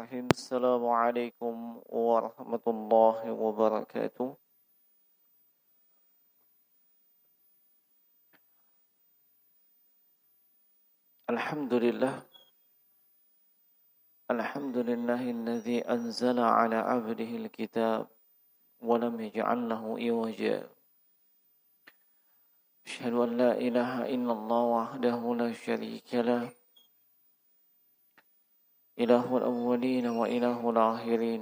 Bismillahirrahmanirrahim. Assalamualaikum warahmatullahi wabarakatuh. Alhamdulillah. Alhamdulillahilladzi anzala ala abdihi alkitab wa lam yaj'al lahu iwaja. Asyhadu an la ilaha illallah wahdahu la syarika lah. Ilahul awwalin wa ilahul akhirin.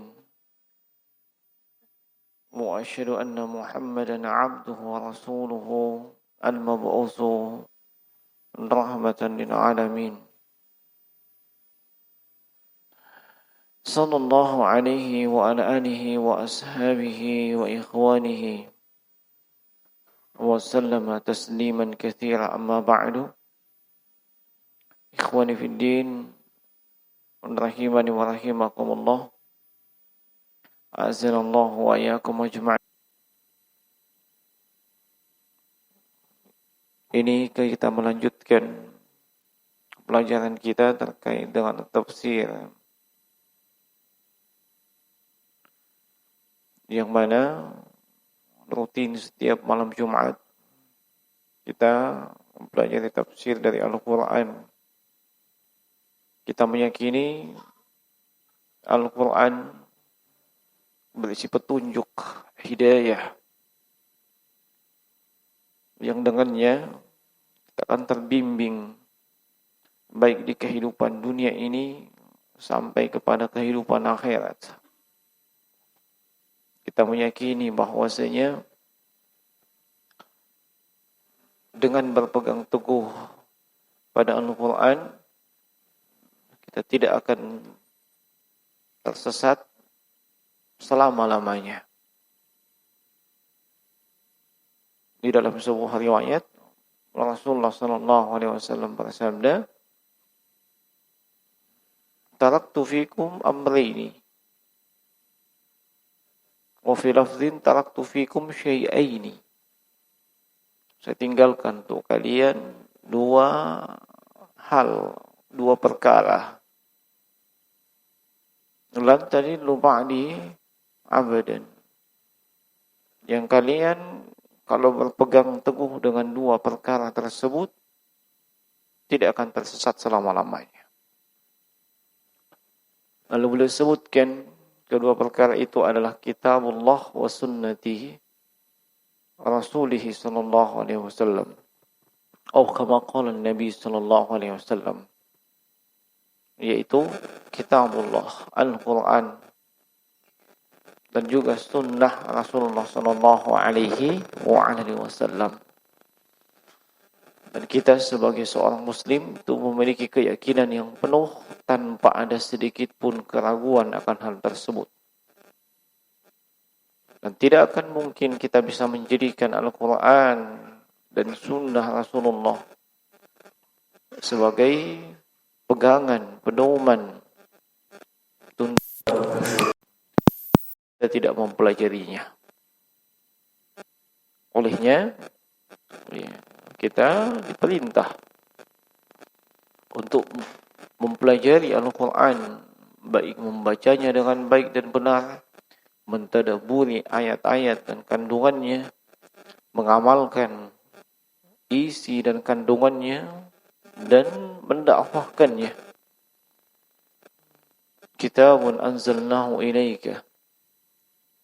Wa asyhadu anna Muhammadan 'abduhu wa rasuluhu al-mab'utsu rahmatan lil alamin. Sallallahu alaihi wa ala alihi wa ashabihi wa ikhwanihi wa sallama tasliman katsira amma ba'du. Ikhwani fid din, rahimani wa rahimakumullah. Azanallahu wa iyyakum ajma'in. Ini kita melanjutkan pelajaran kita terkait dengan tafsir, yang mana rutin setiap malam Jumat kita mempelajari tafsir dari Al-Quran. Kita meyakini Al-Quran berisi petunjuk hidayah yang dengannya kita akan terbimbing baik di kehidupan dunia ini sampai kepada kehidupan akhirat. Kita meyakini bahwasanya dengan berpegang teguh pada Al-Quran, kita tidak akan tersesat selama-lamanya. Di dalam sebuah riwayat, Rasulullah SAW bersabda, "Taraktu fikum amrayni, wa fi lafdhin taraktu fikum syai'aini." Saya tinggalkan untuk kalian dua hal, dua perkara. Lan tadillu ba'di abadan. Yang kalian kalau berpegang teguh dengan dua perkara tersebut tidak akan tersesat selama-lamanya. Lalu beliau sebutkan kedua perkara itu adalah kitabullah wa sunnatihi Rasulih sallallahu alaihi wasallam. Atau kama qala Nabi sallallahu alaihi wasallam, yaitu kitabullah, Al-Quran, dan juga sunnah Rasulullah sallallahu alaihi wasallam. Dan kita sebagai seorang muslim itu memiliki keyakinan yang penuh tanpa ada sedikit pun keraguan akan hal tersebut. Dan tidak akan mungkin kita bisa menjadikan Al-Quran dan sunnah Rasulullah sebagai pegangan, pedoman kita tidak mempelajarinya. Olehnya kita diperintah untuk mempelajari Al-Quran, baik membacanya dengan baik dan benar, mentadabburi ayat-ayat dan kandungannya, mengamalkan isi dan kandungannya, dan mendakwahkannya. Kitabun anzalnahu ilaika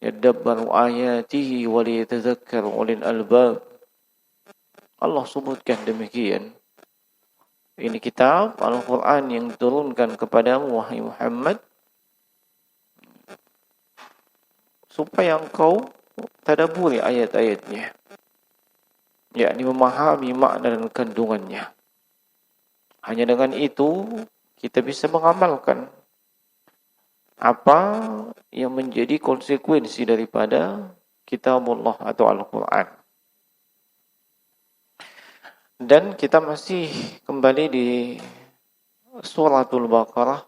yadabbaru ayatihi wa liyatadhakkaru ulil albab. Allah sebutkan demikian. Ini kitab Al-Quran yang diturunkan kepadamu, wahai Muhammad, supaya engkau tadabburi ayat-ayatnya, yakni memahami makna dan kandungannya. Hanya dengan itu kita bisa mengamalkan apa yang menjadi konsekuensi daripada kitabullah atau Al-Quran. Dan kita masih kembali di suratul Baqarah,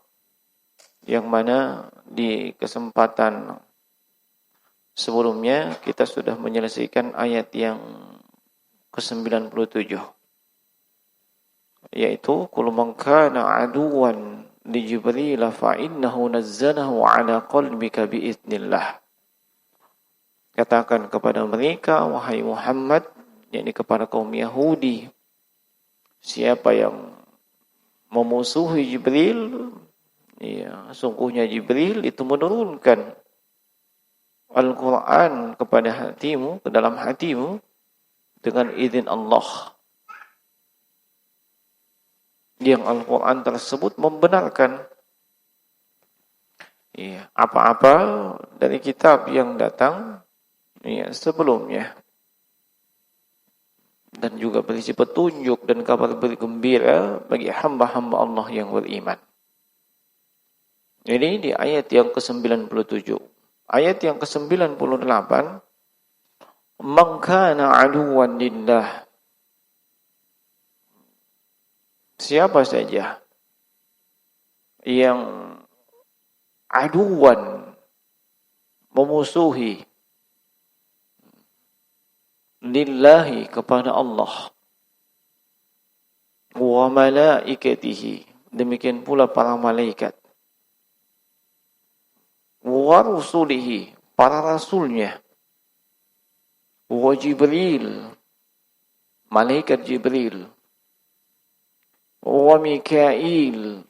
yang mana di kesempatan sebelumnya kita sudah menyelesaikan ayat yang ke-97, yaitu qul man kana aduwan li Jibril fa innahu nazzalahu ala qalbika biiznillah. Katakan kepada mereka, wahai Muhammad, yakni kepada kaum Yahudi, siapa yang memusuhi Jibril, ya, sungguhnya Jibril itu menurunkan Al-Quran kepada hatimu, ke dalam hatimu, dengan izin Allah. Yang Al-Quran tersebut membenarkan, ya, apa-apa dari kitab yang datang, ya, sebelumnya. Dan juga berisi petunjuk dan kabar bergembira bagi hamba-hamba Allah yang beriman. Ini di ayat yang ke-97. Ayat yang ke-98, man kana aduwan lillah. Siapa saja yang aduwan, memusuhi, lillahi, kepada Allah, wa malaikatihi, demikian pula para malaikat, wa rusulihi, para rasulnya, wa Jibril, malaikat Jibril, wa Mikail,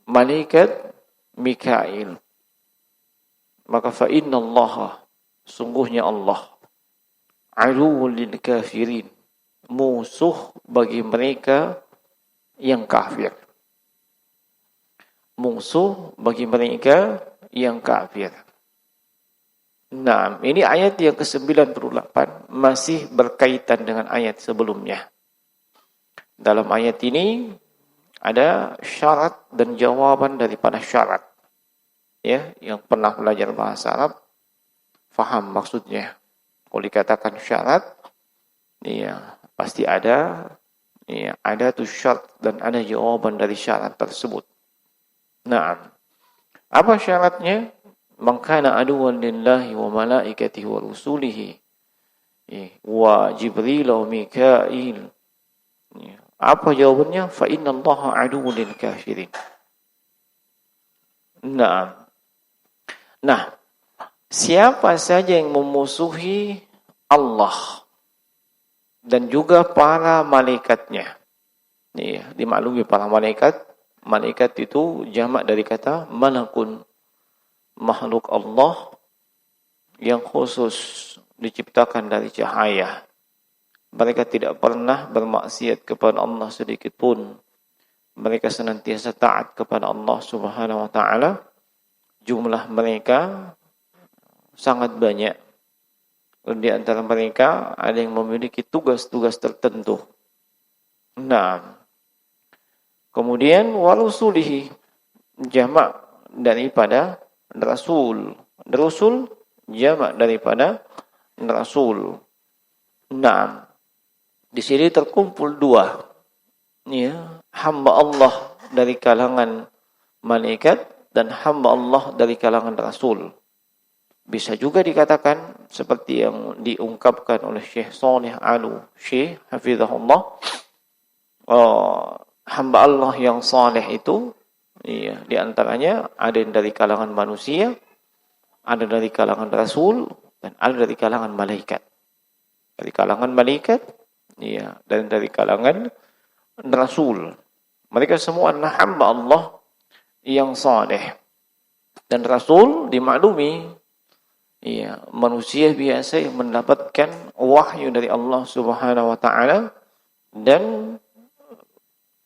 malaikat Mikail, maka fa inna Allah, sungguhnya Allah, aduwwul lil kafirin, musuh bagi mereka yang kafir. Musuh bagi mereka yang kafir. Nah, ini ayat yang ke-98 masih berkaitan dengan ayat sebelumnya. Dalam ayat ini ada syarat dan jawaban daripada syarat. Ya, yang pernah belajar bahasa Arab faham maksudnya. Kalau dikatakan syarat, ya pasti ada, ya ada tuh syarat dan ada jawaban dari syarat tersebut. Nah, apa syaratnya? Man kana aduwwan lillahi wa malaikatihi wa rusulihi wa Jibril wa Mikail. Apa jawabannya? Fa inna Allaha aduwwun lil kafirin. Nah, siapa saja yang memusuhi Allah dan juga para malaikatnya. Ya, dimaklumi para malaikat. Malaikat itu jamak dari kata malakun, makhluk Allah yang khusus diciptakan dari cahaya. Mereka tidak pernah bermaksiat kepada Allah sedikit pun. Mereka senantiasa taat kepada Allah Subhanahu wa taala. Jumlah mereka sangat banyak. Di antara mereka ada yang memiliki tugas-tugas tertentu. Nah, kemudian warusulihi, jamak daripada rasul. Rasul jamak daripada rasul. Nah, di sini terkumpul dua, ya, hamba Allah dari kalangan malaikat dan hamba Allah dari kalangan rasul. Bisa juga dikatakan seperti yang diungkapkan oleh Syekh Saleh Al-Syekh hafizahullah, hamba Allah yang saleh itu, ya, di antaranya ada yang dari kalangan manusia, ada dari kalangan rasul, dan ada dari kalangan malaikat. Dari kalangan malaikat, ya, dan dari kalangan rasul. Mereka semua adalah hamba Allah yang saleh. Dan rasul dimaklumi, ya, manusia biasa yang mendapatkan wahyu dari Allah Subhanahu wa taala dan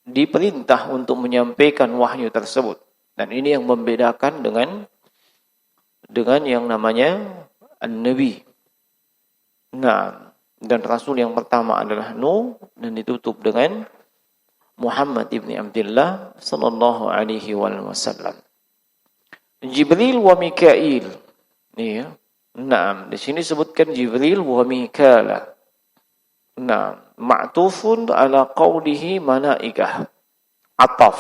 diperintah untuk menyampaikan wahyu tersebut. Dan ini yang membedakan dengan yang namanya an-nabi. Nah, dan rasul yang pertama adalah Nuh dan ditutup dengan Muhammad ibn Abdullah sallallahu alaihi wasallam. Jibril wa Mikail. Ya. Nah, di sini sebutkan Jibril wa Mikail. Nah, ma'tufun ala qawlihi malaikah. Ataf.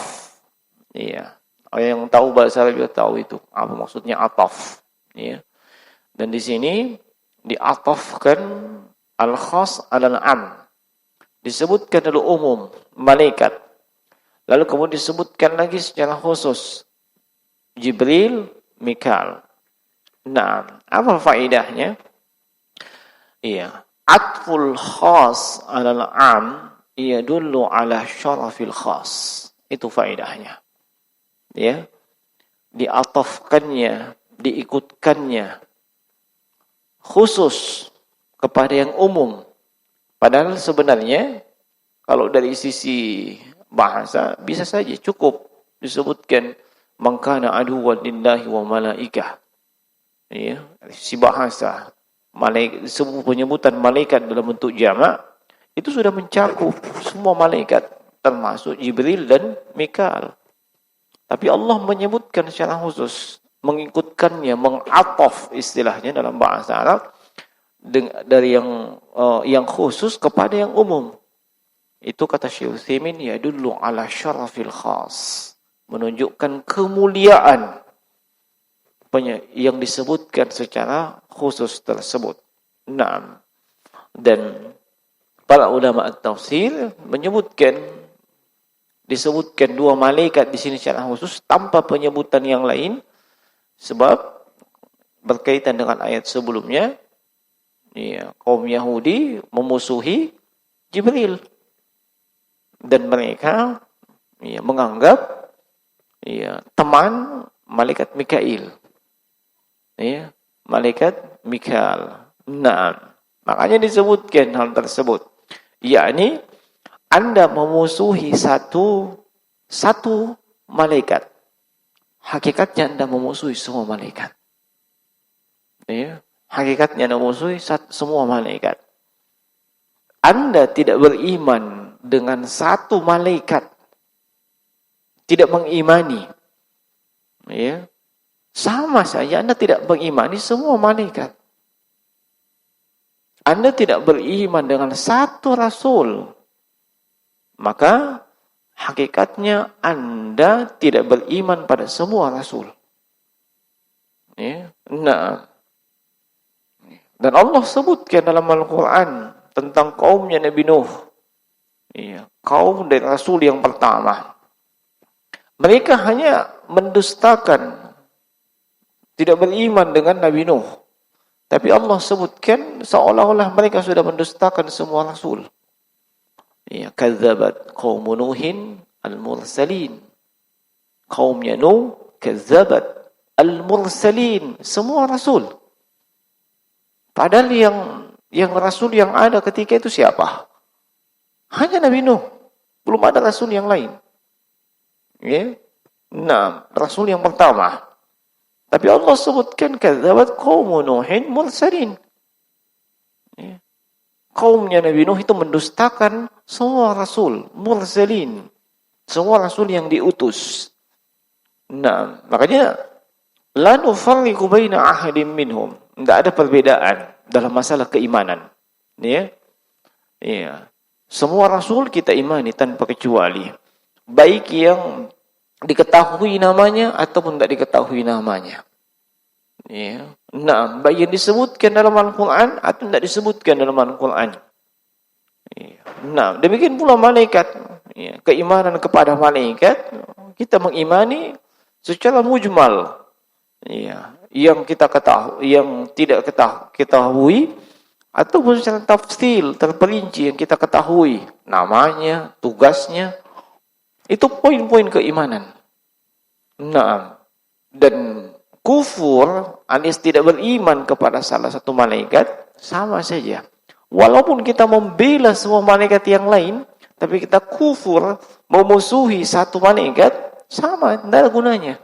Iya. Yang tahu bahasa Arab juga tahu itu. Apa maksudnya ataf. Iya. Dan di sini diatafkan al-khas ala al-am. Disebutkan dulu umum, malaikat. Lalu kemudian disebutkan lagi secara khusus Jibril, Mikail. Nah, apa faedahnya? Iya, atful khas 'alal 'am yadullu 'ala syarafil khas. Itu faedahnya. Ya, diatofkannya, diikutkannya khusus kepada yang umum. Padahal sebenarnya kalau dari sisi bahasa bisa saja cukup disebutkan man kana aduwwan lillahi wa malaikah. Ya, si bahasa malaikat, semua penyebutan malaikat dalam bentuk jamak itu sudah mencakup semua malaikat termasuk Jibril dan Mikail. Tapi Allah menyebutkan secara khusus, mengikutkannya, mengataf istilahnya dalam bahasa Arab dari yang khusus kepada yang umum. Itu kata Syekh Utsaimin ya dulu ala syarafil khas, menunjukkan kemuliaan yang disebutkan secara khusus tersebut. Naam. Dan para ulama at-tafsir disebutkan dua malaikat di sini secara khusus tanpa penyebutan yang lain sebab berkaitan dengan ayat sebelumnya. Ya, kaum Yahudi memusuhi Jibril dan mereka menganggap teman malaikat Mikail. Ya, malaikat Mikail. Nah, makanya disebutkan hal tersebut. Yakni Anda memusuhi satu malaikat. Hakikatnya Anda memusuhi semua malaikat. Ya, hakikatnya Anda memusuhi semua malaikat. Anda tidak beriman dengan satu malaikat, tidak mengimani, ya, sama saja Anda tidak mengimani semua malaikat. Anda tidak beriman dengan satu rasul, maka hakikatnya Anda tidak beriman pada semua rasul. Ya. Nah, dan Allah sebutkan dalam Al-Quran tentang kaumnya Nabi Nuh. Ya, kaum dari rasul yang pertama. Mereka hanya mendustakan, tidak beriman dengan Nabi Nuh. Tapi Allah sebutkan seolah-olah mereka sudah mendustakan semua rasul. Ya, kazzabat qaum Nuhin al-mursalin. Kaumnya Nuh kazzabat al-mursalin, semua rasul. Padahal yang rasul yang ada ketika itu siapa? Hanya Nabi Nuh. Belum ada rasul yang lain. Ya. Nah, rasul yang pertama. Tapi Allah sebutkan kadzabat qaum Nuhin mursalin. Ya. Kaumnya Nabi Nuh itu mendustakan semua rasul, mursalin. Semua rasul yang diutus. Nah, makanya la nufarriqu baina ahadin minhum. Tidak ada perbedaan dalam masalah keimanan. Ya. Ya. Semua rasul kita imani tanpa kecuali. Baik yang diketahui namanya ataupun tidak diketahui namanya. Ya. Nah, baik yang disebutkan dalam Al-Quran atau tidak disebutkan dalam Al-Quran. Ya. Nah, demikian pula malaikat. Ya. Keimanan kepada malaikat, kita mengimani secara mujmal. Ya. Yang kita ketahui, yang tidak ketahui, ataupun secara tafsil, terperinci yang kita ketahui. Namanya, tugasnya. Itu poin-poin keimanan. Nah, dan kufur alias tidak beriman kepada salah satu malaikat sama saja. Walaupun kita membela semua malaikat yang lain, tapi kita kufur memusuhi satu malaikat, sama, tidak ada gunanya.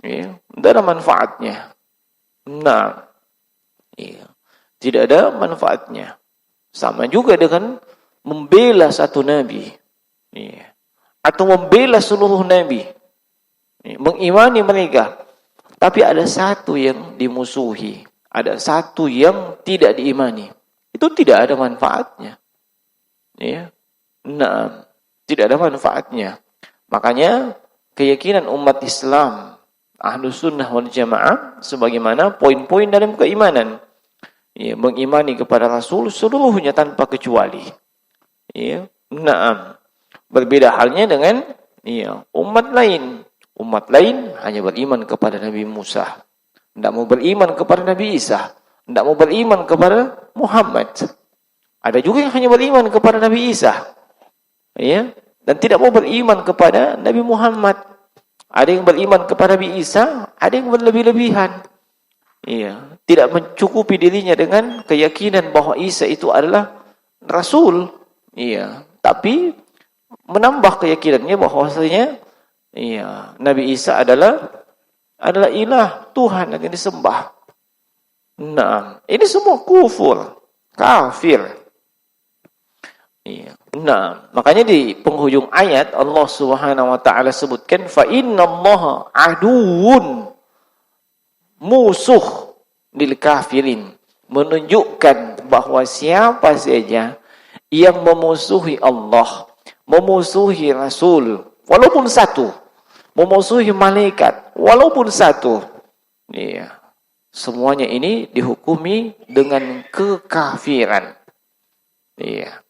Ya, tidak ada manfaatnya. Nah, ya, tidak ada manfaatnya. Sama juga dengan membela satu nabi. Ya. Atau membela seluruh nabi. Mengimani mereka. Tapi ada satu yang dimusuhi. Ada satu yang tidak diimani. Itu tidak ada manfaatnya. Ya. Nah, tidak ada manfaatnya. Makanya keyakinan umat Islam, Ahlus Sunnah wal Jamaah, sebagaimana poin-poin dalam keimanan. Ya, mengimani kepada Rasul seluruhnya tanpa kecuali. Ya. Nah, Berbeda halnya dengan umat lain. Umat lain hanya beriman kepada Nabi Musa. Tidak mau beriman kepada Nabi Isa. Tidak mau beriman kepada Muhammad. Ada juga yang hanya beriman kepada Nabi Isa. Ya, dan tidak mau beriman kepada Nabi Muhammad. Ada yang beriman kepada Nabi Isa, ada yang berlebih-lebihan. Iya, tidak mencukupi dirinya dengan keyakinan bahwa Isa itu adalah Rasul. Iya, tapi menambah keyakinannya bahwasanya Nabi Isa adalah ilah, Tuhan yang disembah. Nah, ini semua kufur, kafir. Iya. Nah, makanya di penghujung ayat Allah Subhanahu wa taala sebutkan fa innallaha aduwwun, musuh lil kafirin, menunjukkan bahwa siapa saja yang memusuhi Allah, memusuhi Rasul, walaupun satu, memusuhi malaikat, walaupun satu, semuanya ini dihukumi dengan kekafiran.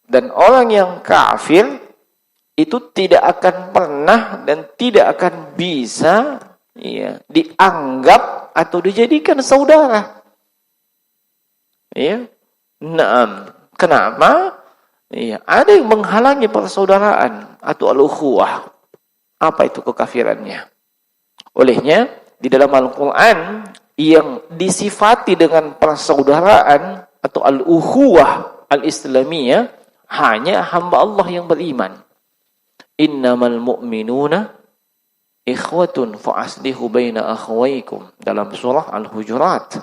Dan orang yang kafir itu tidak akan pernah dan tidak akan bisa dianggap atau dijadikan saudara. Naam. Kenapa? Ada yang menghalangi persaudaraan atau al-ukhuwah. Apa itu kekafirannya? Olehnya di dalam Al-Qur'an yang disifati dengan persaudaraan atau al-ukhuwah al-islamiyah hanya hamba Allah yang beriman. Innamal mu'minuna ikhwatun fa'aslihu baina akhwaykum, dalam surah Al-Hujurat.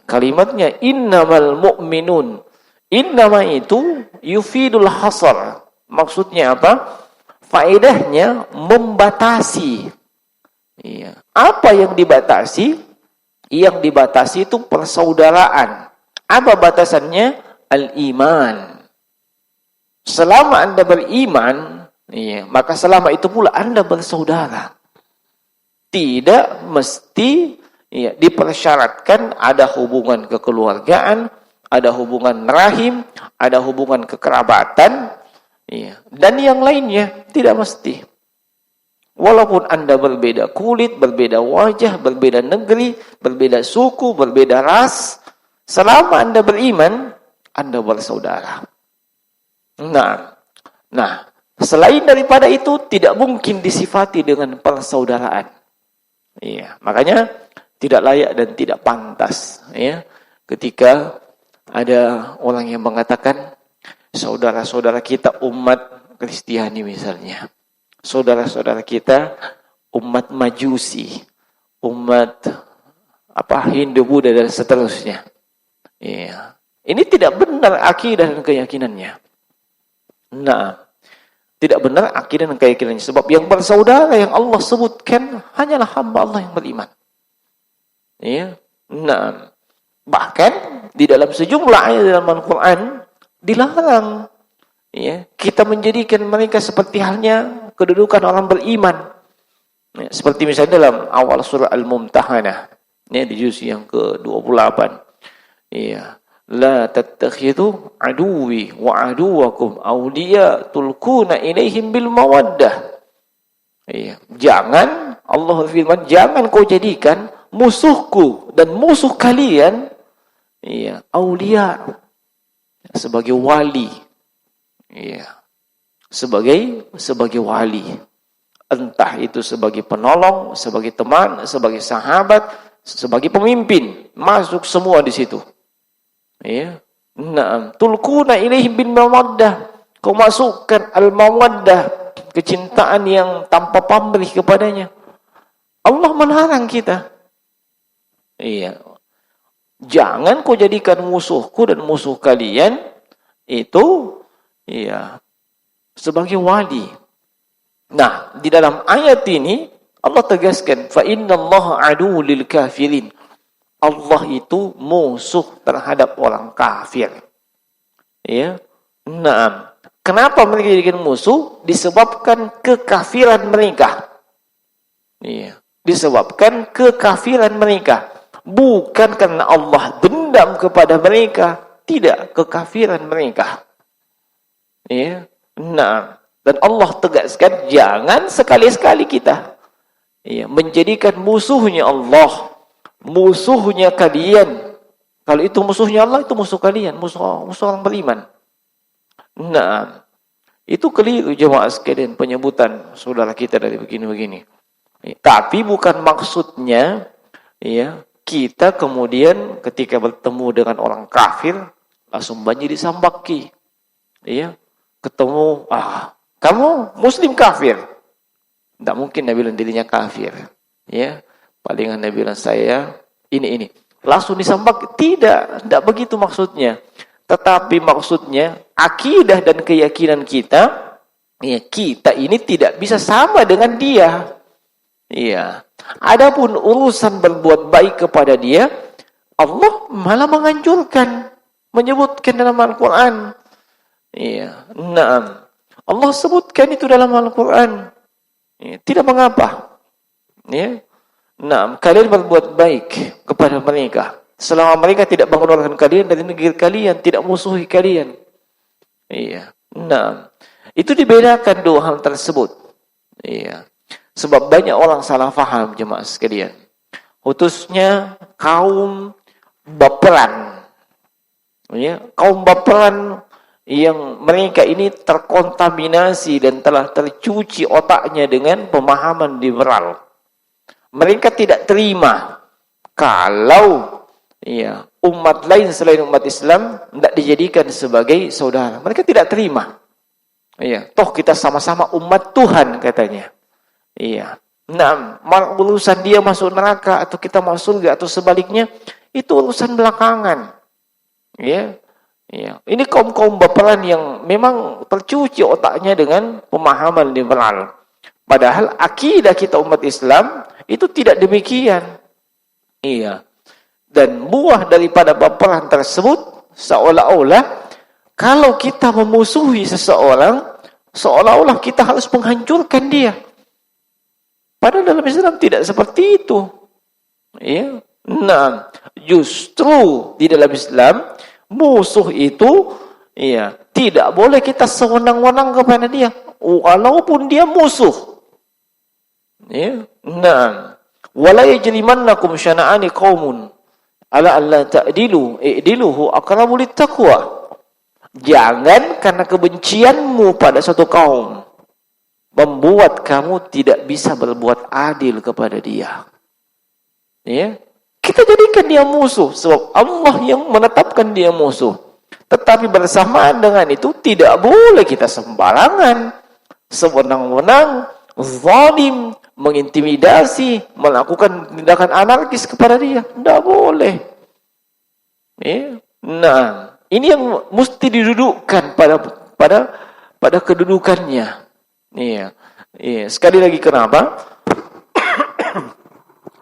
Kalimatnya innamal mu'minun. Innama itu yufidul hasar. Maksudnya apa? Faedahnya membatasi. Apa yang dibatasi? Yang dibatasi itu persaudaraan. Apa batasannya? Al-iman. Selama Anda beriman, maka selama itu pula Anda bersaudara. Tidak mesti dipersyaratkan ada hubungan kekeluargaan, ada hubungan rahim, ada hubungan kekerabatan, dan yang lainnya, tidak mesti. Walaupun Anda berbeda kulit, berbeda wajah, berbeda negeri, berbeda suku, berbeda ras, selama Anda beriman, Anda bersaudara. Nah, selain daripada itu tidak mungkin disifati dengan persaudaraan. Makanya tidak layak dan tidak pantas. Ketika ada orang yang mengatakan saudara-saudara kita umat Kristiani misalnya, saudara-saudara kita umat Majusi, umat Hindu, Buddha dan seterusnya. Ini tidak benar akidah dan keyakinannya. Nah, tidak benar akidah dan keyakinannya. Sebab yang bersaudara yang Allah sebutkan hanyalah hamba Allah yang beriman. Nah, bahkan di dalam sejumlah ayat dalam Al-Quran dilarang kita menjadikan mereka seperti halnya kedudukan orang beriman. Seperti misalnya dalam awal surah Al-Mumtahanah, di juz yang ke-28. La tattakhidhu aduwi wa aduwakum awliya tulkuna ilaihim bil mawaddah. Jangan, Allah firman, jangan kau jadikan musuhku dan musuh kalian awliya, sebagai wali. Sebagai wali. Entah itu sebagai penolong, sebagai teman, sebagai sahabat, sebagai pemimpin, masuk semua di situ. Tulkuna ilaihim bil mawaddah. Kau masukkan al-mawaddah, kecintaan yang tanpa pamrih kepadanya. Allah melarang kita. Jangan kau jadikan musuhku dan musuh kalian itu sebagai wali. Nah, di dalam ayat ini Allah tegaskan fa innallaha aduwwul lil kafirin. Allah itu musuh terhadap orang kafir. Nah, kenapa mereka dijadikan musuh? Disebabkan kekafiran mereka. Disebabkan kekafiran mereka. Bukan karena Allah dendam kepada mereka. Tidak, kekafiran mereka. Nah, Dan Allah tegaskan, jangan sekali-sekali kita menjadikan musuhnya Allah, musuhnya kalian. Kalau itu musuhnya Allah, itu musuh kalian, musuh orang beriman. Nah, itu keliru jemaah sekalian penyebutan saudara kita dari begini-begini. Tapi bukan maksudnya kita kemudian ketika bertemu dengan orang kafir langsung banjir disambaki. Ketemu, kamu muslim kafir. Tidak mungkin Nabi bilang dirinya kafir. Palingan Nabi bilang saya ini. Langsung disambak. Tidak begitu maksudnya. Tetapi maksudnya akidah dan keyakinan kita, kita ini tidak bisa sama dengan dia. Adapun urusan berbuat baik kepada dia, Allah malah menganjurkan, menyebutkan dalam Al-Quran. Naam. Allah sebutkan itu dalam Al-Quran. Tidak mengapa. Naam, kalian berbuat baik kepada mereka. Selama mereka tidak mengeluarkan kalian dari negeri kalian, tidak musuhi kalian. Nah, itu dibedakan dua hal tersebut. Sebab banyak orang salah faham jemaah sekalian. Khususnya kaum baperan. Kaum baperan yang mereka ini terkontaminasi dan telah tercuci otaknya dengan pemahaman liberal. Mereka tidak terima kalau umat lain selain umat Islam tidak dijadikan sebagai saudara. Mereka tidak terima. Toh kita sama-sama umat Tuhan katanya. Nah, urusan dia masuk neraka atau kita masuk surga atau sebaliknya itu urusan belakangan. Ini kaum baperan yang memang tercuci otaknya dengan pemahaman liberal. Padahal akidah kita umat Islam itu tidak demikian. Dan buah daripada baperan tersebut seolah-olah kalau kita memusuhi seseorang, seolah-olah kita harus menghancurkan dia. Padahal dalam Islam tidak seperti itu. Nah, justru di dalam Islam musuh itu tidak boleh kita sewenang-wenang kepada dia walaupun dia musuh. Nah, wala yajrimannakum syana'ani qaumun ala alla ta'dilu i'diluhu aqrabu littaqwa. Jangan karena kebencianmu pada satu kaum membuat kamu tidak bisa berbuat adil kepada dia. Kita jadikan dia musuh sebab Allah yang menetapkan dia musuh. Tetapi bersamaan dengan itu tidak boleh kita sembarangan, sewenang-wenang, zalim, mengintimidasi, melakukan tindakan anarkis kepada dia. Tidak boleh. Nah, ini yang mesti didudukkan pada kedudukannya. Sekali lagi kenapa?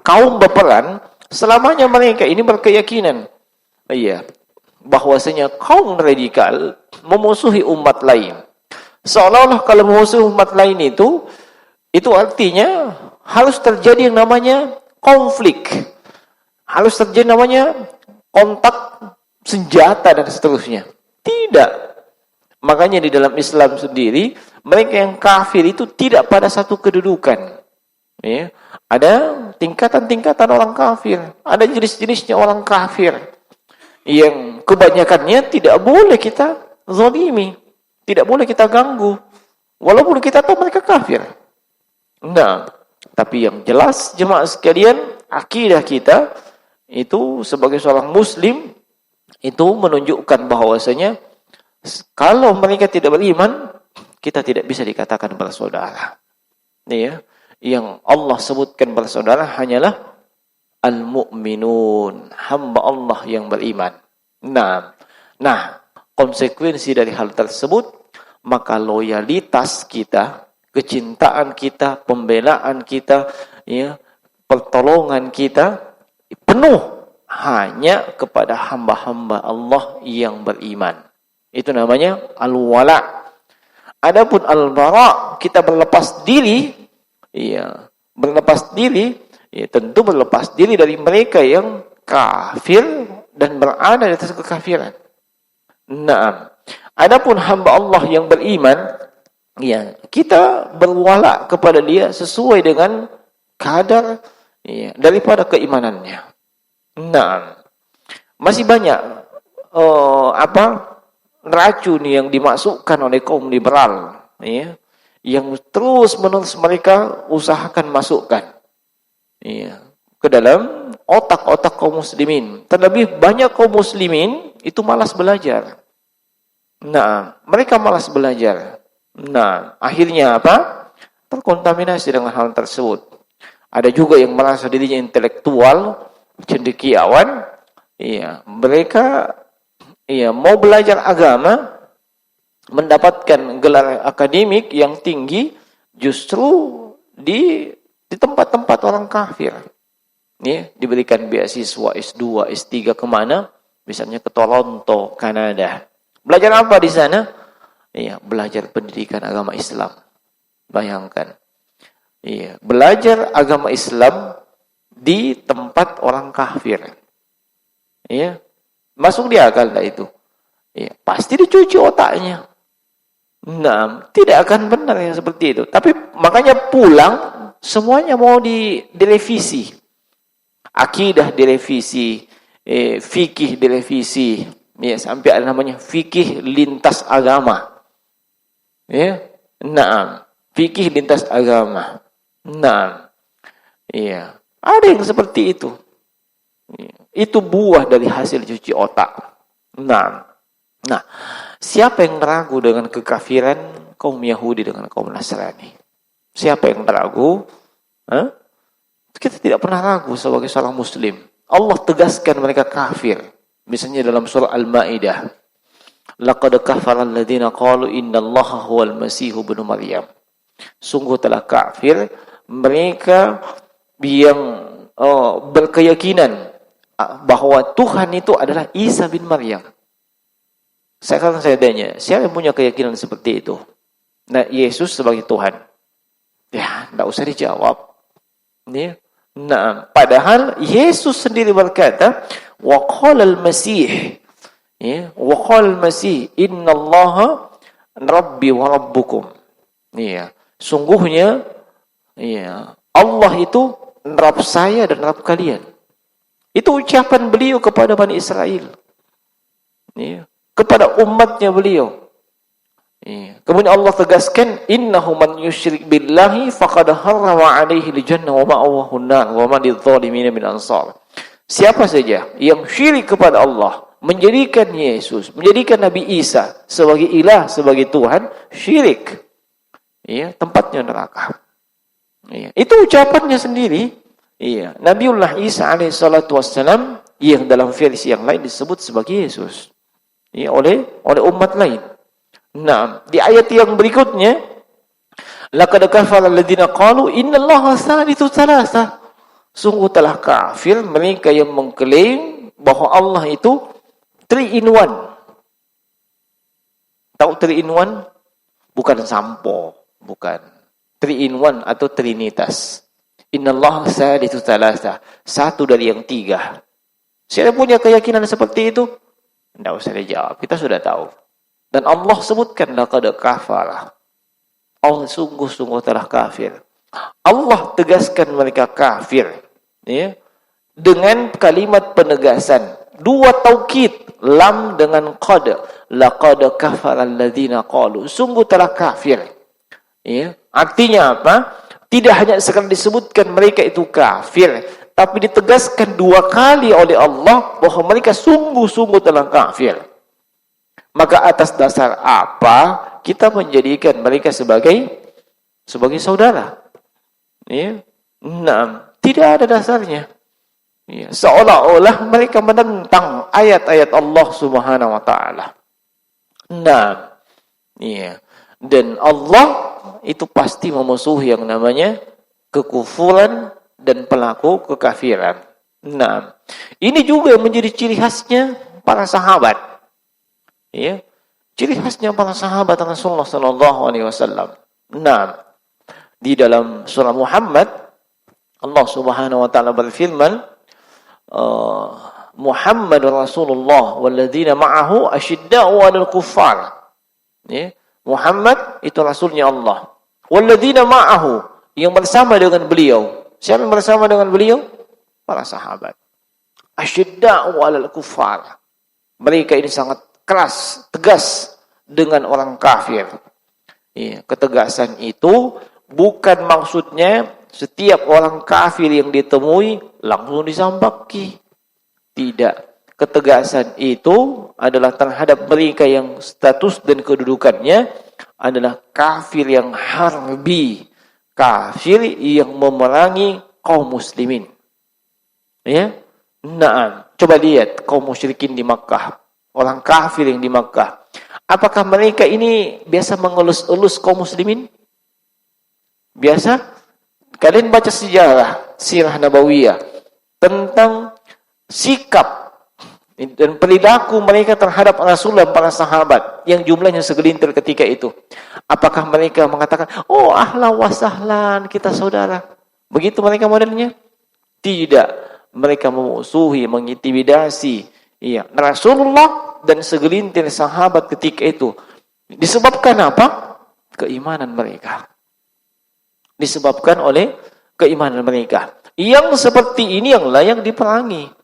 Kaum baperan selamanya mereka ini berkeyakinan bahwasanya kaum radikal memusuhi umat lain. Seolah-olah kalau memusuhi umat lain itu artinya harus terjadi yang namanya konflik. Harus terjadi namanya kontak senjata dan seterusnya. Tidak. Makanya di dalam Islam sendiri, mereka yang kafir itu tidak pada satu kedudukan. Ada tingkatan-tingkatan orang kafir. Ada jenis-jenisnya orang kafir. Yang kebanyakannya tidak boleh kita zalimi. Tidak boleh kita ganggu. Walaupun kita tahu mereka kafir. Nah, tapi yang jelas jemaah sekalian, akidah kita itu sebagai seorang muslim itu menunjukkan bahwasanya kalau mereka tidak beriman, kita tidak bisa dikatakan bersaudara. Yang Allah sebutkan bersaudara hanyalah al-mu'minun, hamba Allah yang beriman. Nah, konsekuensi dari hal tersebut, maka loyalitas kita, kecintaan kita, pembelaan kita, pertolongan kita penuh hanya kepada hamba-hamba Allah yang beriman. Itu namanya al-wala. Adapun al-bara, kita berlepas diri, tentu berlepas diri dari mereka yang kafir dan berada di atas kekafiran. Nah, adapun hamba Allah yang beriman, Ya, kita berwala kepada dia sesuai dengan kadar ya, daripada keimanannya. Nah, masih banyak racun yang dimasukkan oleh kaum liberal, ya, yang terus-menerus mereka usahakan masukkan, ya, ke dalam otak-otak kaum muslimin. Terlebih banyak kaum muslimin itu malas belajar. Nah, mereka malas belajar. Nah, akhirnya apa? Terkontaminasi dengan hal tersebut. Ada juga yang merasa dirinya intelektual, cendekiawan, iya, mereka iya mau belajar agama, mendapatkan gelar akademik yang tinggi justru di tempat-tempat orang kafir. Ya, diberikan beasiswa S2, S3 kemana? Misalnya ke Toronto, Kanada. Belajar apa di sana? Iya, belajar pendidikan agama Islam. Bayangkan. Iya, belajar agama Islam di tempat orang kafir. Iya. Masuk di akal tak itu? Iya, pasti dicuci otaknya. Nah, tidak akan benar yang seperti itu. Tapi makanya pulang semuanya mau direvisi. Akidah direvisi, fikih direvisi, ya, sampai ada namanya fikih lintas agama. Ya. Nah, fikih lintas agama. Nah, iya, ada yang seperti itu. Itu buah dari hasil cuci otak. Nah, siapa yang ragu dengan kekafiran kaum Yahudi dengan kaum Nasrani? Siapa yang ragu? Kita tidak pernah ragu sebagai seorang Muslim. Allah tegaskan mereka kafir. Misalnya dalam surah Al-Maidah, laqad kafara alladziina qalu innallaha huwal masiih ibnu Maryam. Sungguh telah kafir mereka yang berkeyakinan bahwa Tuhan itu adalah Isa bin Maryam. Sekarang saya tanya, siapa yang punya keyakinan seperti itu? Nah, Yesus sebagai Tuhan. Ya, tidak usah dijawab. Ya. Nah, padahal Yesus sendiri berkata, wa qala al-Masih, ya, wa qala al-Masih, innallaha rabbi wa rabbukum. Ya, sungguhnya ya, Allah itu Rabb saya dan Rabb kalian. Itu ucapan beliau kepada Bani Israel. Ya, kepada umatnya beliau. Ya. Kemudian Allah tegaskan, innahu man yusyrik billahi faqad harrama 'alaihi al-jannah wa ma'awahu an-nar wa ma lidh-dhalimin min ansar. Siapa saja yang syirik kepada Allah, menjadikan Yesus, menjadikan Nabi Isa sebagai ilah, sebagai Tuhan, syirik. Ya, tempatnya neraka. Ya, itu ucapannya sendiri. Iya, Nabiullah Isa alaihi salatu wassalam yang dalam versi yang lain disebut sebagai Yesus. Ya, oleh umat lain. Nah, di ayat yang berikutnya, laqad kafara alladziina qalu innallaha tsalitsu tsalatsa. Sungguh telah kafir mereka yang mengklaim bahwa Allah itu 3 in 1. Tahu 3 in 1? Bukan sampo, bukan. 3 in 1 atau trinitas. Innallaha tsalitsu tsalatsa. Satu dari yang 3. Siapa punya keyakinan seperti itu? Tidak usah dijawab, kita sudah tahu. Dan Allah sebutkan laqad kafara. Allah sungguh-sungguh telah kafir. Allah tegaskan mereka kafir, ya, dengan kalimat penegasan. 2 taukid, lam dengan qad. Laqad kafara alladziina qalu. Sungguh telah kafir. Ya, artinya apa? Tidak hanya sekali disebutkan mereka itu kafir, tapi ditegaskan 2 kali oleh Allah bahwa mereka sungguh-sungguh telah kafir. Maka atas dasar apa kita menjadikan mereka sebagai saudara? Ya. Nah, tidak ada dasarnya. Ya. Seolah-olah mereka menentang ayat-ayat Allah Subhanahu wa taala. Nah, ya. Dan Allah itu pasti memusuhi yang namanya kekufuran dan pelaku kekafiran. Nah, ini juga yang menjadi ciri khasnya para sahabat. Ya, ciri khasnya para sahabat Rasulullah sallallahu alaihi wasallam. Nah, di dalam surah Muhammad Allah Subhanahu wa taala berfirman, Muhammadur Rasulullah walladzina ma'ahu asyidda'u 'alal kuffar. Ya, Muhammad itu rasulnya Allah. Walladzina ma'ahu, yang bersama dengan beliau. Siapa yang bersama dengan beliau? Para sahabat. Asyidda'u 'alal kuffar. Mereka ini sangat keras, tegas dengan orang kafir. Ya, ketegasan itu bukan maksudnya setiap orang kafir yang ditemui langsung disambaki. Tidak. Ketegasan itu adalah terhadap mereka yang status dan kedudukannya adalah kafir yang harbi, kafir yang memerangi kaum muslimin. Ya, nah, coba lihat kaum musyrikin di Makkah, orang kafir yang di Makkah. Apakah mereka ini biasa mengelus-elus kaum muslimin? Biasa? Kalian baca sejarah, sirah nabawiyah tentang sikap dan perilaku mereka terhadap Rasulullah dan para sahabat yang jumlahnya segelintir ketika itu. Apakah mereka mengatakan, oh ahlan wa sahlan, kita saudara? Begitu mereka modelnya? Tidak. Mereka memusuhi, mengintimidasi Rasulullah dan segelintir sahabat ketika itu. Disebabkan apa? Keimanan mereka. Disebabkan oleh keimanan mereka. Yang seperti ini yang layak diperangi.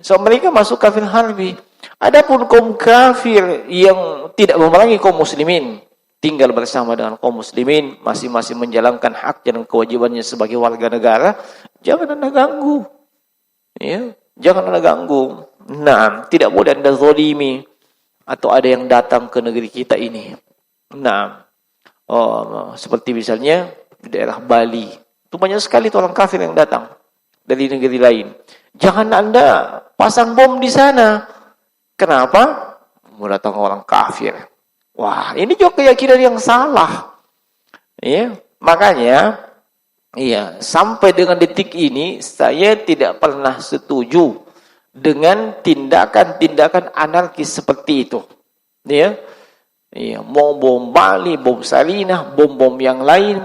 So mereka masuk kafir harbi. Adapun kaum kafir yang tidak memerangi kaum muslimin, tinggal bersama dengan kaum muslimin, masing-masing menjalankan hak dan kewajibannya sebagai warga negara, jangan Anda ganggu. Jangan Anda ganggu. Nah, tidak boleh Anda zalimi atau ada yang datang ke negeri kita ini. Nah, seperti misalnya di daerah Bali, itu banyak sekali orang kafir yang datang dari negeri lain. Jangan Anda pasang bom di sana. Kenapa? Mau datang orang kafir. Wah, ini juga keyakinan yang salah. Makanya, sampai dengan detik ini saya tidak pernah setuju dengan tindakan-tindakan anarkis seperti itu. Mau bom Bali, bom Sarinah, bom-bom yang lain.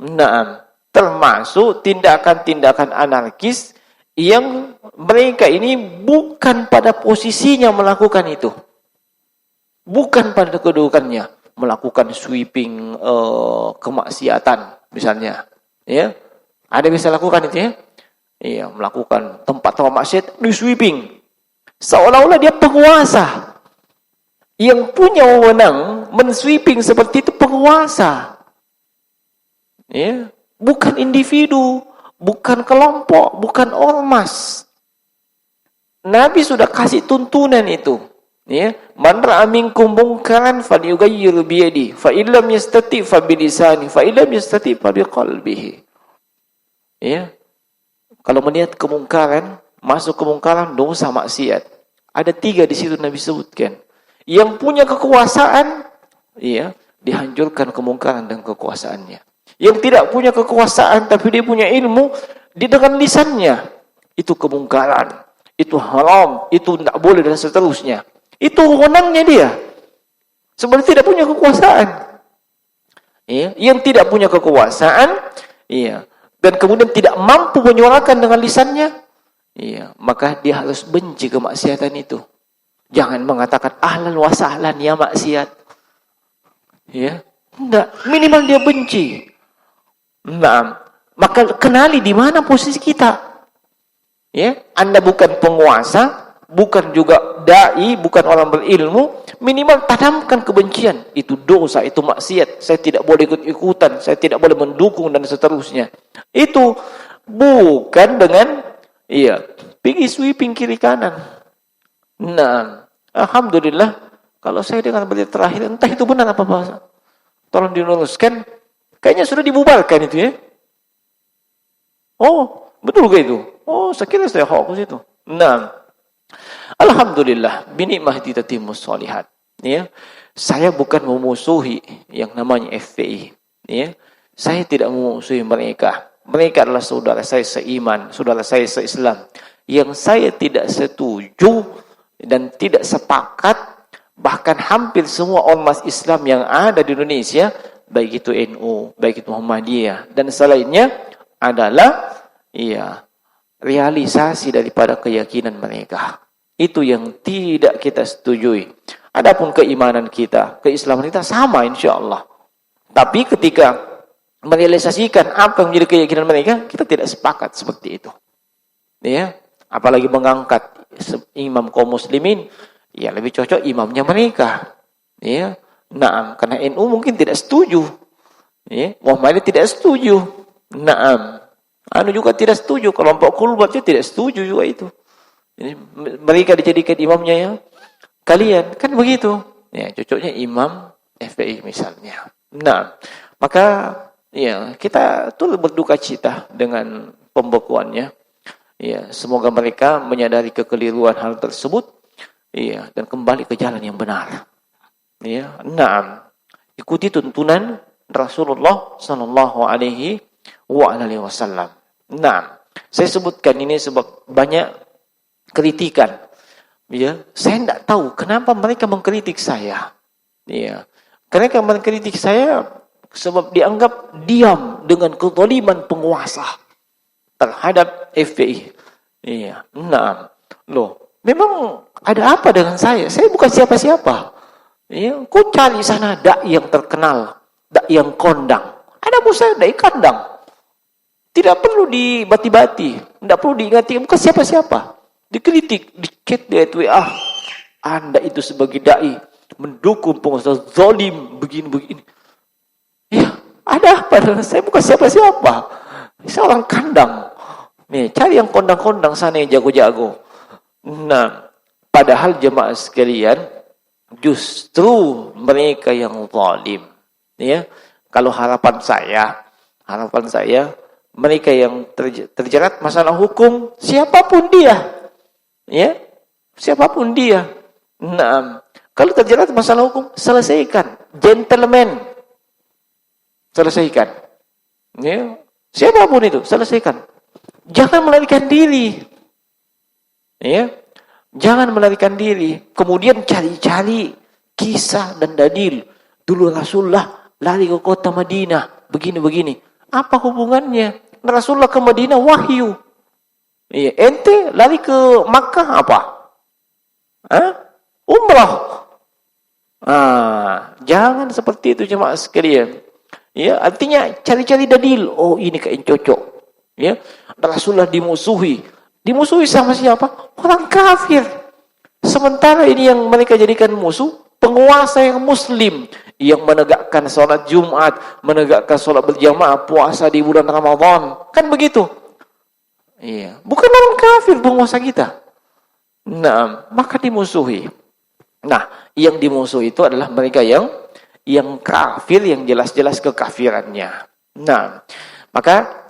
Nah, termasuk tindakan-tindakan anarkis yang mereka ini bukan pada posisinya melakukan itu. Bukan pada kedudukannya. Melakukan sweeping kemaksiatan misalnya. Ada bisa lakukan itu melakukan tempat-tempat maksiat di sweeping. Seolah-olah dia penguasa. Yang punya wewenang men-sweeping seperti itu penguasa. Bukan individu, bukan kelompok, bukan ormas. Nabi sudah kasih tuntunan itu. Man ra'a minkum munkaran falyughayyir bi yadihi, fa illam yastati' fa bi lisanihi, fa illam yastati' fa bi qalbihi. Kalau melihat kemungkaran, masuk kemungkaran, dosa maksiat. Ada 3 di situ Nabi sebutkan. Yang punya kekuasaan, dihancurkan kemungkaran dan kekuasaannya. Yang tidak punya kekuasaan tapi dia punya ilmu, dia dengan lisannya, itu kemungkaran, itu haram, itu tidak boleh dan seterusnya. Itu wewenangnya dia. Sebenarnya tidak punya kekuasaan. Yang tidak punya kekuasaan, dan kemudian tidak mampu menyuarakan dengan lisannya, maka dia harus benci kemaksiatan itu. Jangan mengatakan ahlan wa sahlan ya maksiat. Enggak, minimal dia benci. Nah, maka kenali di mana posisi kita. Anda bukan penguasa, bukan juga dai, bukan orang berilmu, minimal tanamkan kebencian. Itu dosa, itu maksiat. Saya tidak boleh ikut-ikutan, saya tidak boleh mendukung dan seterusnya. Itu bukan dengan pergi sweeping kiri kanan. Nah, alhamdulillah kalau saya dengan berita terakhir, entah itu benar apa bahasa, tolong diluruskan. Kayaknya sudah dibubarkan itu Oh, betul ke itu? Oh, saya kira saya hoax itu. Nah, alhamdulillah, binikmati tatimmus sholihat. Saya bukan memusuhi yang namanya FPI. Saya tidak memusuhi mereka. Mereka adalah saudara saya seiman, saudara saya seislam. Yang saya tidak setuju dan tidak sepakat, bahkan hampir semua ormas Islam yang ada di Indonesia, baik itu NU, baik itu Muhammadiyah dan selainnya, adalah realisasi daripada keyakinan mereka. Itu yang tidak kita setujui. Adapun keimanan kita, keislaman kita sama insyaallah. Tapi ketika merealisasikan apa yang menjadi keyakinan mereka, kita tidak sepakat seperti itu. Ya, apalagi mengangkat imam kaum muslimin, ya lebih cocok imamnya mereka. Ya. Naam, karena NU mungkin tidak setuju. Ya, Muhammadiyah tidak setuju. Naam. Anu juga tidak setuju, kelompok Kulbatnya tidak setuju juga itu. Jadi, mereka dijadikan imamnya ya kalian, kan begitu. Ya, cocoknya imam FPI misalnya. Nah, maka ya kita turut berduka cita dengan pembekuannya. Ya, semoga mereka menyadari kekeliruan hal tersebut. Ya, dan kembali ke jalan yang benar. Ya, nah, ikuti tuntunan Rasulullah sallallahu alaihi wasallam. Nah, saya sebutkan ini sebab banyak kritikan. Ya, saya tidak tahu kenapa mereka mengkritik saya. Ya, mereka mengkritik saya sebab dianggap diam dengan kezaliman penguasa terhadap FPI. Iya, nah, loh, memang ada apa dengan saya? Saya bukan siapa-siapa. Ya, kau cari sana dai yang terkenal, dai yang kondang. Ada pun saya dai kandang. Tidak perlu dibati-bati, tidak perlu diingati, bukan siapa-siapa. Dikritik, di-chat di WA. Anda itu sebagai dai mendukung penguasa zalim begini-begini. Ya, ada apa dengan saya? Bukan siapa-siapa. Saya orang kandang. Nih, cari yang kondang-kondang sana yang jago-jago. Nah, padahal jemaah sekalian, justru mereka yang zalim. Ya, kalau harapan saya, mereka yang terjerat masalah hukum, siapapun dia. Ya, siapapun dia. Nah, kalau terjerat masalah hukum, selesaikan. Gentleman. Selesaikan. Ya, siapapun itu, selesaikan. Jangan melarikan diri. Ya. Jangan melarikan diri. Kemudian cari-cari kisah dan dalil. Dulu Rasulullah lari ke kota Madinah. Begini-begini. Apa hubungannya? Rasulullah ke Madinah wahyu. Ya. Ente lari ke Makkah apa? Hah? Umrah. Jangan seperti itu jemaah sekalian. Ya, artinya cari-cari dalil. Oh, ini kayak cocok. Ya, Rasulullah dimusuhi. Dimusuhi sama siapa? Orang kafir. Sementara ini yang mereka jadikan musuh, penguasa yang muslim, yang menegakkan sholat Jumat, menegakkan sholat berjamaah, puasa di bulan Ramadan. Kan begitu? Iya, bukan orang kafir penguasa kita. Nah, maka dimusuhi. Nah, yang dimusuhi itu adalah mereka yang kafir, yang jelas-jelas kekafirannya. Nah, maka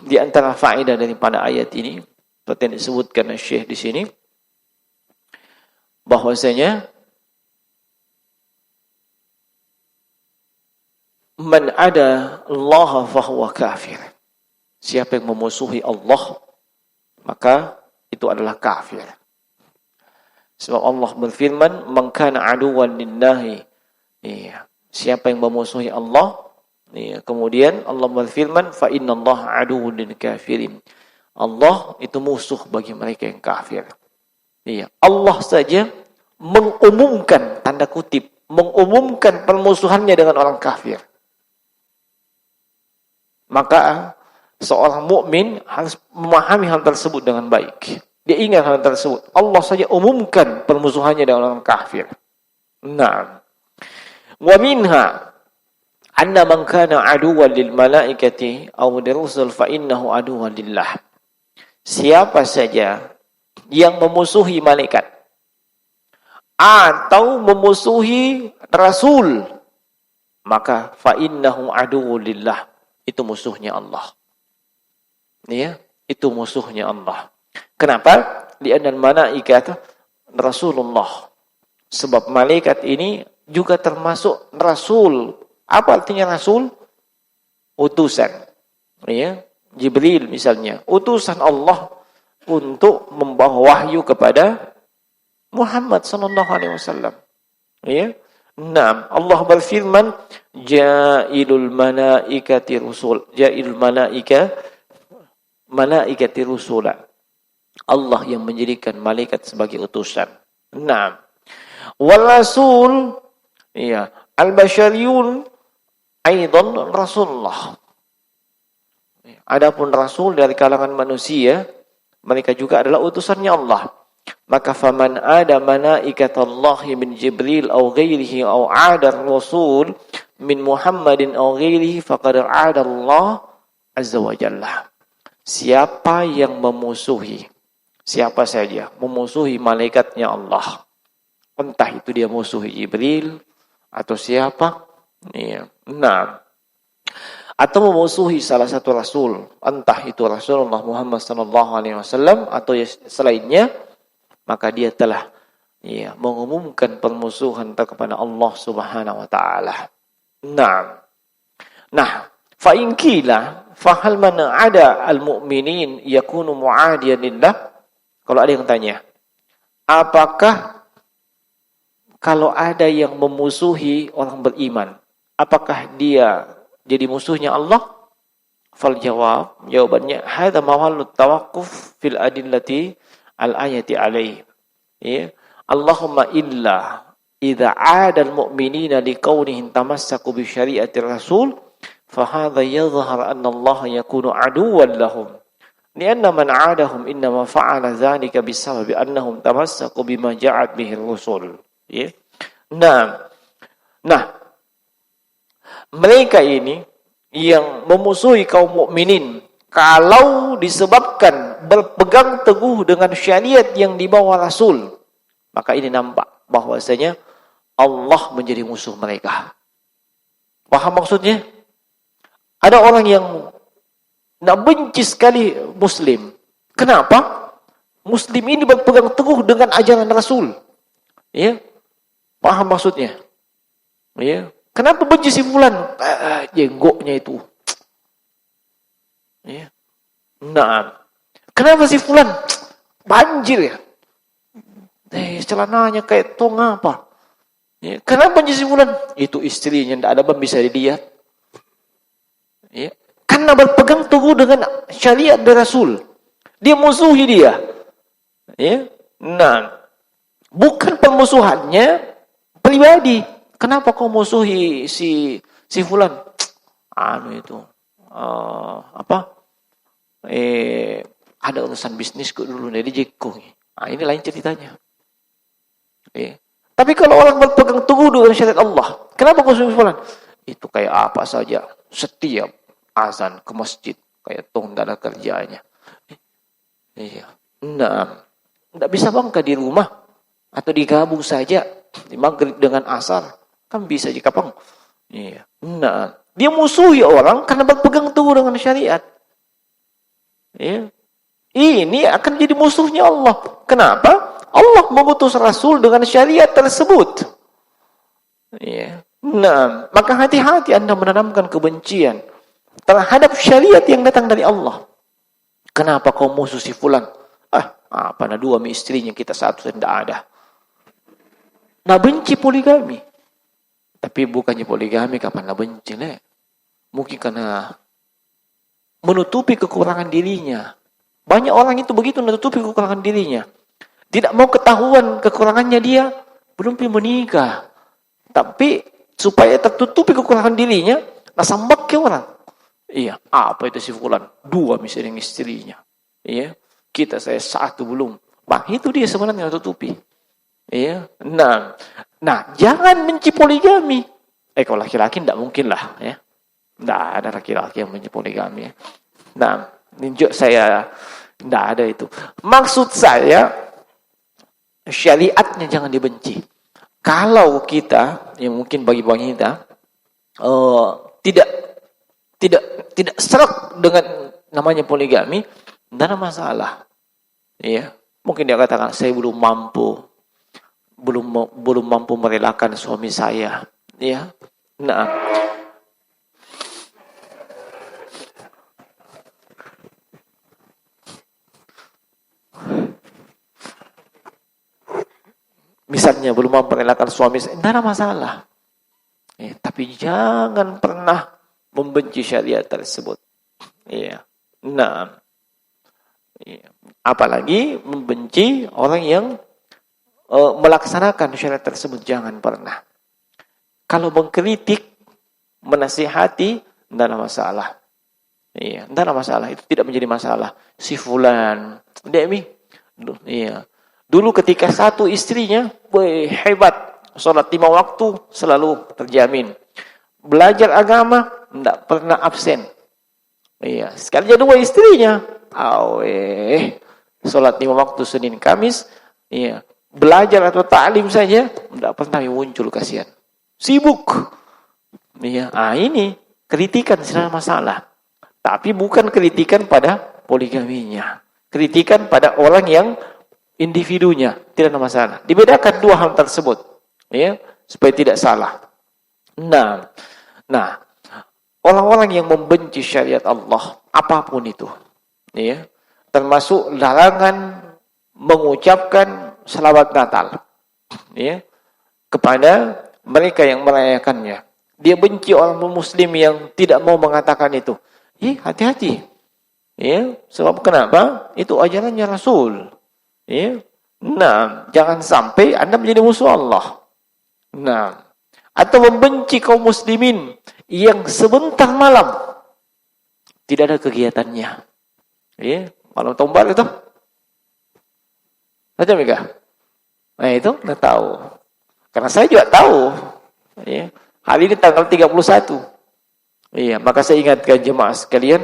di antara faedah daripada ayat ini, seperti yang disebutkan Syekh di sini, bahwasanya man ada Allah fahuwa kafir. Siapa yang memusuhi Allah, maka itu adalah kafir. Sebab Allah berfirman, "Man kana aduwwan lillahi." Iya, siapa yang memusuhi Allah, iya, kemudian Allah berfirman, "Fa innallaha aduwwun lil kafirin." Allah itu musuh bagi mereka yang kafir. Iya, Allah saja mengumumkan, tanda kutip, mengumumkan permusuhannya dengan orang kafir. Maka seorang mukmin harus memahami hal tersebut dengan baik. Dia ingat hal tersebut. Allah saja umumkan permusuhannya dengan orang kafir. Nah, wa minha anna man kana aduwwan lil malaikati aw lirusul fa innahu aduwwan lillah. Siapa saja yang memusuhi malaikat atau memusuhi rasul, maka fa innahu aduwwun lillah. Itu musuhnya Allah. Ya, itu musuhnya Allah. Kenapa? Li'anna al-malaikat Rasulullah. Sebab malaikat ini juga termasuk rasul. Apa artinya rasul? Utusan. Ya, Jibril misalnya, utusan Allah untuk membawa wahyu kepada Muhammad sallallahu alaihi wasallam. Ya. Naam, Allah berfirman, "Ja'ilul malaikati rusul." Ja'ilul malaikati rusula. Allah yang menjadikan malaikat sebagai utusan. Naam. Wal rasul, iya, al-basyariyun aidan Rasulullah. Adapun rasul dari kalangan manusia, mereka juga adalah utusannya Allah. Maka faman ada malaikatallahi min Jibril aw ghairihi aw ada rasul min Muhammadin aw ghairihi faqad ada Allah azza wa jalla. Siapa yang memusuhi, siapa saja memusuhi malaikatnya Allah, entah itu dia musuhi Jibril atau siapa, ya. Nah, atau memusuhi salah satu rasul, entah itu Rasulullah Muhammad sallallahu alaihi wasallam atau selainnya, maka dia telah mengumumkan permusuhan kepada Allah Subhanahu wa taala. Nah, fa in qila fa hal man ada al-mu'minin yakunu mu'adiyan lillah? Kalau ada yang tanya, apakah kalau ada yang memusuhi orang beriman, apakah dia jadi musuhnya Allah? Fal jawab, jawabannya hadza mawallut tawaqquf fil adillati al-ayati alaihi. Ya. Allahumma illa idza 'ada al-mu'minina liqaunihim tamassaku bi syari'ati rasul fa hadza yadhhar anna Allah yakunu 'aduwwan lahum. Lianna man 'adahum inna ma fa'ala dzalika bisababi annahum tamassaku bima ja'at bihi ar-rusul. Ya. Nah, mereka ini yang memusuhi kaum mukminin kalau disebabkan berpegang teguh dengan syariat yang dibawa Rasul, maka ini nampak bahwasanya Allah menjadi musuh mereka. Paham maksudnya? Ada orang yang nak benci sekali Muslim. Kenapa? Muslim ini berpegang teguh dengan ajaran Rasul. Ya, paham maksudnya? Ya. Kenapa benci si fulan? Jenggoknya itu. Ya. Nah, kenapa si fulan? Banjir ya. Celananya kayak tong apa? Ya. Kenapa benci si fulan? Itu istrinya, tidak ada yang bisa dilihat. Ya. Karena berpegang teguh dengan syariat dari Rasul. Dia musuhi dia. Ya. Nah, bukan permusuhannya pribadi. Kenapa kau musuhi si fulan? Itu ada urusan bisnis kok dulu dari Jeko. Ini lain ceritanya. Tapi kalau orang berpegang teguh dengan syariat Allah, kenapa kau musuhi fulan? Itu kayak apa saja, setiap azan ke masjid kayak tong tidak ada kerjanya. Iya. Nah, tidak bisa bangka di rumah atau digabung saja di maghrib dengan asar. Kan bisa jika pang. Iya. Nah, dia musuhi orang karena berpegang teguh dengan syariat. Iya. Ini akan jadi musuhnya Allah. Kenapa? Allah mengutus Rasul dengan syariat tersebut. Iya. Nah, maka hati-hati Anda menanamkan kebencian terhadap syariat yang datang dari Allah. Kenapa kau musuh si fulan? Apa dua istrinya kita satu tidak ada. Nah, benci poligami. Tapi bukannya poligami kapan nak benci, mungkin karena menutupi kekurangan dirinya. Banyak orang itu begitu menutupi kekurangan dirinya. Tidak mau ketahuan kekurangannya dia, belum menikah. Tapi supaya tertutupi kekurangan dirinya, nasambak ke orang. Iya, apa itu si fulan? Dua misalnya istrinya. Iya, saya satu belum. Itu dia sebenarnya tutupi. Iya. Nah, jangan benci poligami. Kalau laki-laki tidak mungkin lah, ya. Tidak ada laki-laki yang benci poligami. Ya. Nah, ninjuk saya tidak ada itu. Maksud saya syariatnya jangan dibenci. Kalau kita, yang mungkin bagi wanita tidak serak dengan namanya poligami, tidak ada masalah. Iya. Mungkin dia katakan saya belum mampu merelakan suami saya, ya. Nah, misalnya belum mampu merelakan suami saya, tidak ada masalah. Tapi jangan pernah membenci syariat tersebut. Iya. Nah, apalagi membenci orang yang melaksanakan syariat tersebut, jangan pernah. Kalau mengkritik, menasihati, tidak ada masalah. Iya, tidak ada masalah. Itu tidak menjadi masalah. Si fulan, Demi, iya. Dulu ketika satu istrinya, hebat, sholat 5 waktu selalu terjamin. Belajar agama, tidak pernah absen. Iya, sekali aja 2 istrinya, sholat 5 waktu Senin Kamis, iya. Belajar atau ta'lim saja, tidak pernah muncul, kasihan. Sibuk. Iya, ini kritikan tidak masalah. Tapi bukan kritikan pada poligaminya. Kritikan pada orang yang individunya, tidak ada masalah. Dibedakan 2 hal tersebut, ya, supaya tidak salah. Nah, orang-orang yang membenci syariat Allah, apapun itu, ya, termasuk larangan mengucapkan selamat Natal, ya, kepada mereka yang merayakannya. Dia benci orang muslim yang tidak mau mengatakan itu. Hati-hati. Ya, sebab kenapa? Itu ajarannya Rasul. Ya. Nah, jangan sampai Anda menjadi musuh Allah. Nah, atau membenci kaum muslimin yang sebentar malam tidak ada kegiatannya. Ya, malam tombak itu. Saja Mega. Nah, itu enggak tahu. Karena saya juga tahu. Ya. Hari ini tanggal 31. Iya, maka saya ingatkan jemaah sekalian,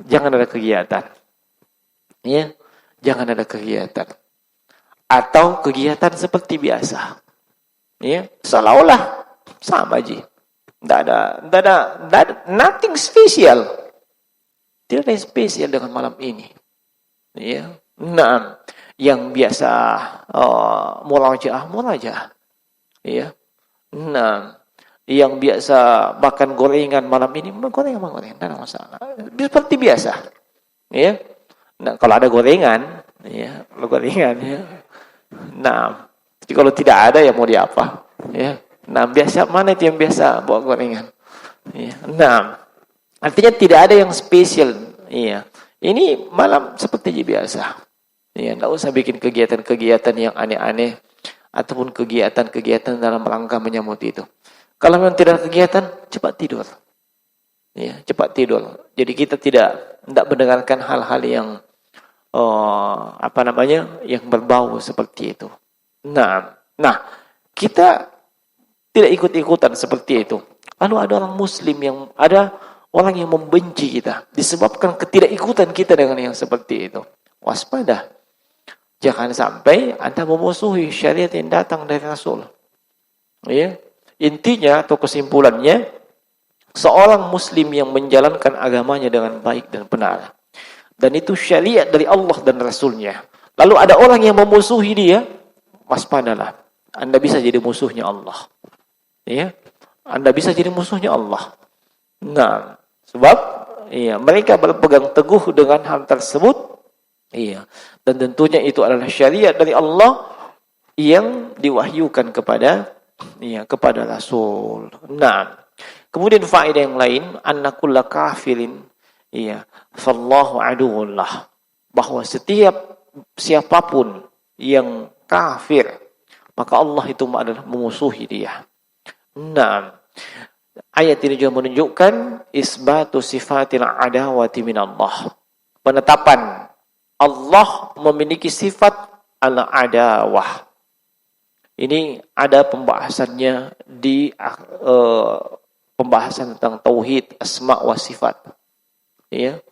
jangan ada kegiatan. Ya, jangan ada kegiatan. Atau kegiatan seperti biasa. Ya, seolah-olah sama aja. Tidak ada nothing special. Tidak ada yang spesial dengan malam ini. Ya. Nah, yang biasa murajaah. Ya. Nah, yang biasa makan gorengan malam ini, gorengan, tidak ada masalah. Seperti biasa. Ya. Nah, kalau ada gorengan, ya, ya. Nah, kalau tidak ada ya mau diapa? Ya. Nah, biasa mana itu yang biasa bawa gorengan? Ya. Nah, artinya tidak ada yang spesial. Iya. Ini malam seperti biasa. Ya, tidak usah bikin kegiatan-kegiatan yang aneh-aneh ataupun kegiatan-kegiatan dalam rangka menyambut itu. Kalau memang tidak ada kegiatan, cepat tidur. Ya, cepat tidur. Jadi kita tidak mendengarkan hal-hal yang yang berbau seperti itu. Nah, kita tidak ikut-ikutan seperti itu. Lalu ada orang muslim ada orang yang membenci kita disebabkan ketidakikutan kita dengan yang seperti itu. Waspada. Jangan sampai Anda memusuhi syariat yang datang dari Rasul. Ya. Intinya atau kesimpulannya, seorang muslim yang menjalankan agamanya dengan baik dan benar. Dan itu syariat dari Allah dan Rasulnya. Lalu ada orang yang memusuhi dia, waspadalah. Anda bisa jadi musuhnya Allah. Ya. Anda bisa jadi musuhnya Allah. Nah, sebab mereka berpegang teguh dengan hal tersebut. Iya. Dan tentunya itu adalah syariat dari Allah yang diwahyukan kepada Rasul. Nah, kemudian faedah yang lain, anna kulla kafirin fallahu aduwwullah. Bahwa siapapun yang kafir, maka Allah itu adalah memusuhi dia. Nah, ayat ini juga menunjukkan isbatu sifatil adawati minallah. Penetapan Allah memiliki sifat al-adawah. Ini ada pembahasannya di pembahasan tentang tauhid, asma wa sifat. Ya.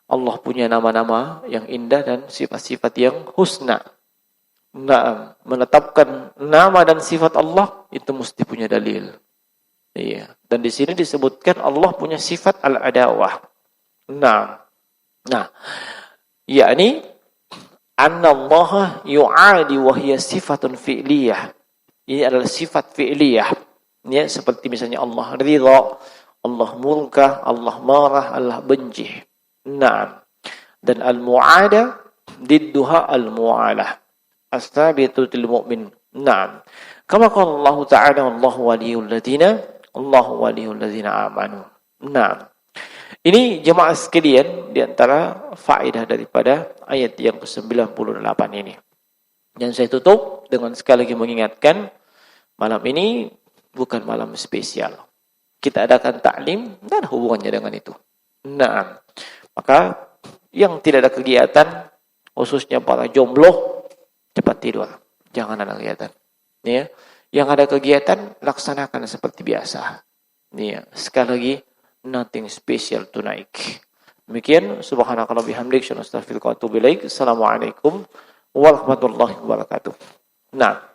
Allah punya nama-nama yang indah dan sifat-sifat yang husna. Nah, menetapkan nama dan sifat Allah itu mesti punya dalil. Iya. Dan di sini disebutkan Allah punya sifat al-adawah. Nah, yakni anna Allah yu'adi wa hiya sifatun fi'liyah. Ini adalah sifat fi'liyah. Ya, seperti misalnya Allah ridha, Allah murka, Allah marah, Allah benci. Nah, dan al-mu'ada didduha al-mu'alah. As-sabitu lil mu'min. Nah, kama qala Allah Ta'ala Allahu waliyul ladzina amanu. Nah, Ini jemaah sekalian di antara faedah daripada ayat yang ke-98 ini. Dan saya tutup dengan sekali lagi mengingatkan, malam ini bukan malam spesial. Kita adakan taklim, dan hubungannya dengan itu. Nah, maka yang tidak ada kegiatan, khususnya para jomblo, cepat tidur. Jangan ada kegiatan. Ya. Yang ada kegiatan, laksanakan seperti biasa. Ya. Sekali lagi, nothing special tonight. Demikian, subhanakallah bihamdik, astaghfiruka wa atubu ilaik. Assalamualaikum warahmatullahi wabarakatuh. Nah.